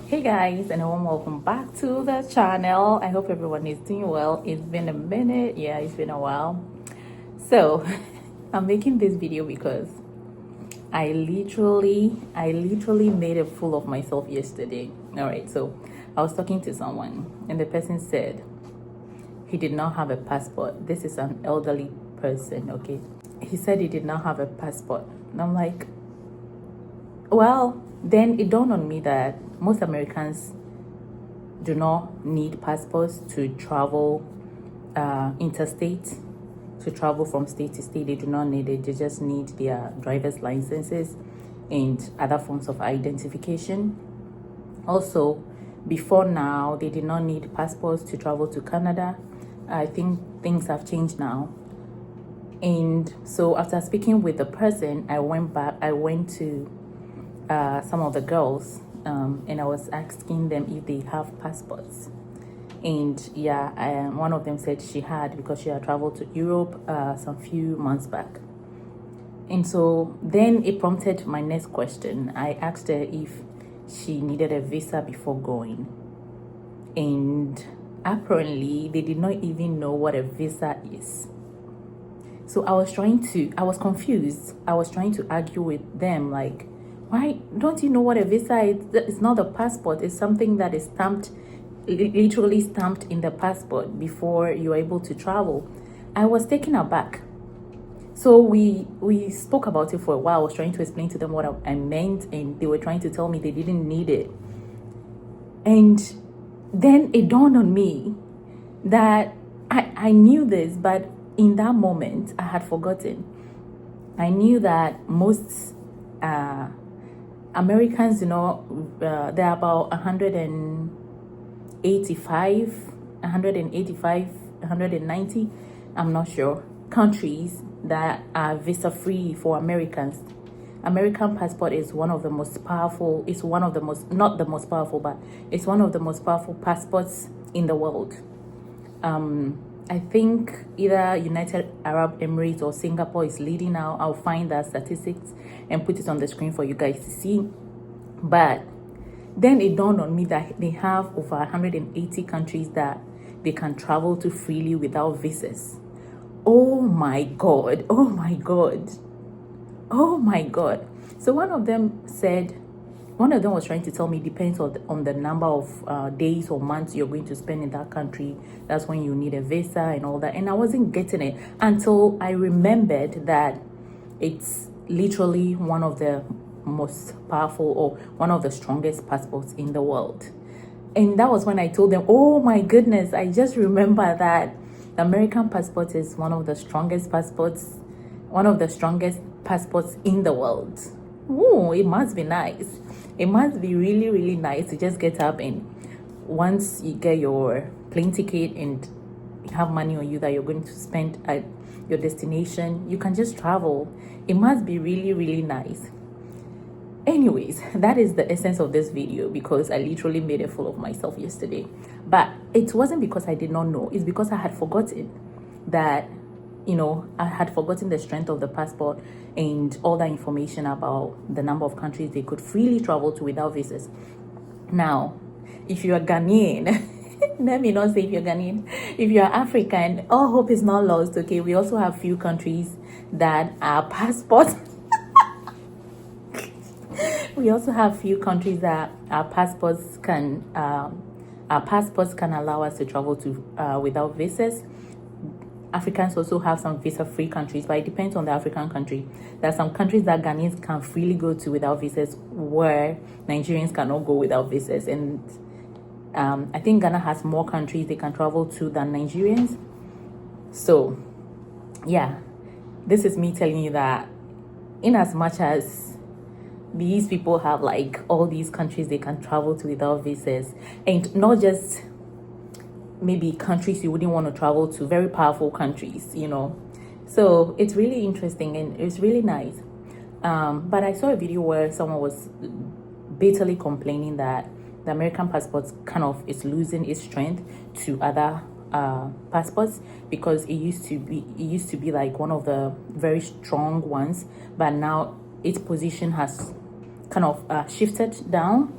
Hey guys, and a warm welcome back to the channel. I hope everyone is doing well. It's been a minute. Yeah, it's been a while. So I'm making this video because I literally made a fool of myself yesterday. All right, so I was talking to someone and the person said he did not have a passport. This is an elderly person, okay? He said he did not have a passport. And I'm like, well, then it dawned on me that most Americans do not need passports to travel interstate, to travel from state to state. They do not need it. They just need their driver's licenses and other forms of identification. Also, before now, they did not need passports to travel to Canada. I think things have changed now. And so after speaking with the person, I went to some of the girls, and I was asking them if they have passports. And yeah, one of them said she had, because she had traveled to Europe some few months back. And so then it prompted my next question. I asked her if she needed a visa before going. And apparently they did not even know what a visa is. So I was confused. I was trying to argue with them, like, why don't you know what a visa is? It's not a passport. It's something that is stamped, literally stamped in the passport before you're able to travel. I was taken aback. So we spoke about it for a while. I was trying to explain to them what I meant, and they were trying to tell me they didn't need it. And then it dawned on me that I knew this, but in that moment I had forgotten. I knew that most Americans, there are about 190, I'm not sure, countries that are visa free for Americans. American passport is one of the most powerful, it's one of the most, not the most powerful, but it's one of the most powerful passports in the world. I think either United Arab Emirates or Singapore is leading now. I'll find that statistics and put it on the screen for you guys to see. But then it dawned on me that they have over 180 countries that they can travel to freely without visas. Oh my God. Oh my God. Oh my God. So one of them was trying to tell me it depends on the number of days or months you're going to spend in that country. That's when you need a visa and all that. And I wasn't getting it until I remembered that it's literally one of the most powerful, or one of the strongest passports in the world. And that was when I told them, oh my goodness, I just remember that the American passport is one of the strongest passports in the world. Ooh, it must be nice. It must be really, really nice to just get up, and once you get your plane ticket and you have money on you that you're going to spend at your destination, you can just travel. It must be really, really nice. Anyways, that is the essence of this video, because I literally made a fool of myself yesterday. But it wasn't because I did not know. It's because I had forgotten that, I had forgotten the strength of the passport and all that information about the number of countries they could freely travel to without visas. Now, if you are Ghanaian, let me not say if you're Ghanaian, if you're African, all hope is not lost, okay? We also have few countries that are passports. We also have few countries that our passports can allow us to travel to without visas. Africans also have some visa-free countries, but it depends on the African country. There are some countries that Ghanaians can freely go to without visas, where Nigerians cannot go without visas. And I think Ghana has more countries they can travel to than Nigerians. So, yeah, this is me telling you that in as much as these people have like all these countries they can travel to without visas, and not just maybe countries you wouldn't want to travel to, very powerful countries, so it's really interesting and it's really nice. But I saw a video where someone was bitterly complaining that the American passport kind of is losing its strength to other passports, because it used to be like one of the very strong ones, but now its position has kind of shifted down.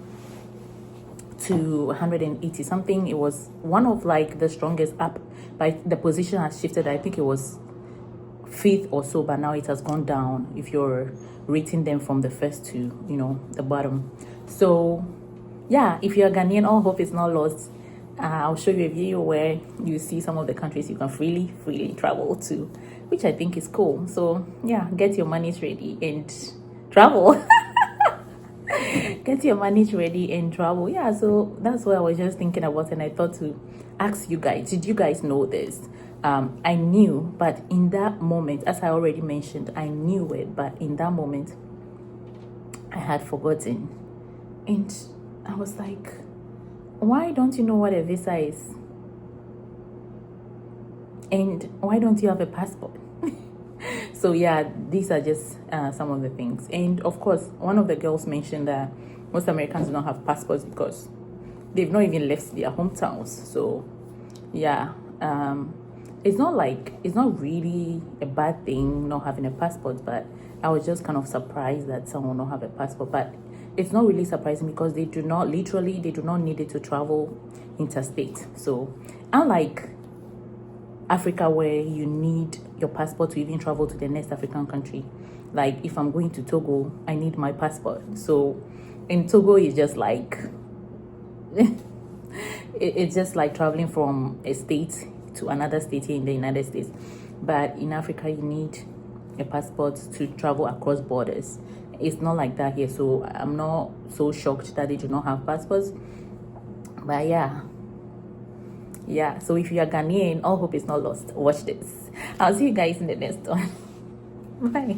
to 180 something. It was one of like the strongest up, but the position has shifted. I think it was fifth or so, but now it has gone down if you're rating them from the first to, you know, the bottom. So yeah, if you're Ghanaian, all hope is not lost. I'll show you a video where you see some of the countries you can freely travel to, which I think is cool. So yeah, get your monies ready and travel. Get your monies ready and travel. Yeah, so that's what I was just thinking about, and I thought to ask you guys, did you guys know this? I knew, but in that moment, as I already mentioned, I knew it, but in that moment I had forgotten. And I was like, why don't you know what a visa is? And why don't you have a passport? So yeah, these are just some of the things. And of course, one of the girls mentioned that most Americans don't have passports because they've not even left their hometowns. So yeah, it's not really a bad thing not having a passport, but I was just kind of surprised that someone don't have a passport. But it's not really surprising because they do not need it to travel interstate. So unlike Africa, where you need your passport to even travel to the next African country, like if I'm going to Togo, I need my passport. So in Togo, it's just like it's just like traveling from a state to another state here in the United States. But in Africa, you need a passport to travel across borders. It's not like that here, so I'm not so shocked that they do not have passports. But yeah, so if you are Ghanaian, all hope is not lost. Watch this. I'll see you guys in the next one. Bye.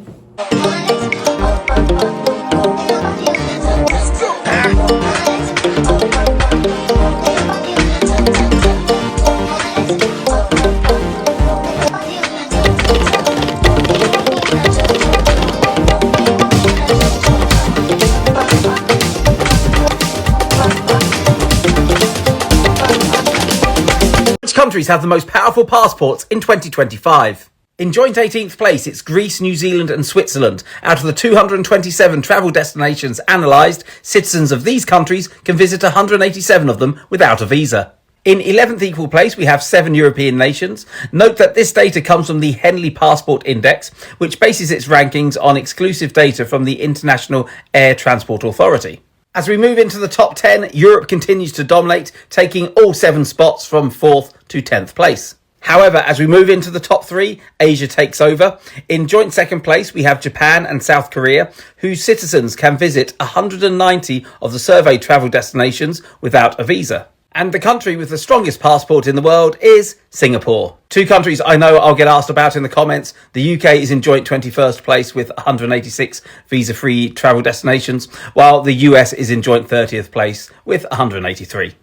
Which countries have the most powerful passports in 2025? In joint 18th place, it's Greece, New Zealand and Switzerland. Out of the 227 travel destinations analysed, citizens of these countries can visit 187 of them without a visa. In 11th equal place, we have 7 European nations. Note that this data comes from the Henley Passport Index, which bases its rankings on exclusive data from the International Air Transport Authority. As we move into the top 10, Europe continues to dominate, taking all 7 spots from 4th to 10th place. However, as we move into the top 3, Asia takes over. In joint 2nd place, we have Japan and South Korea, whose citizens can visit 190 of the surveyed travel destinations without a visa. And the country with the strongest passport in the world is Singapore. 2 countries I know I'll get asked about in the comments. The UK is in joint 21st place with 186 visa-free travel destinations, while the US is in joint 30th place with 183.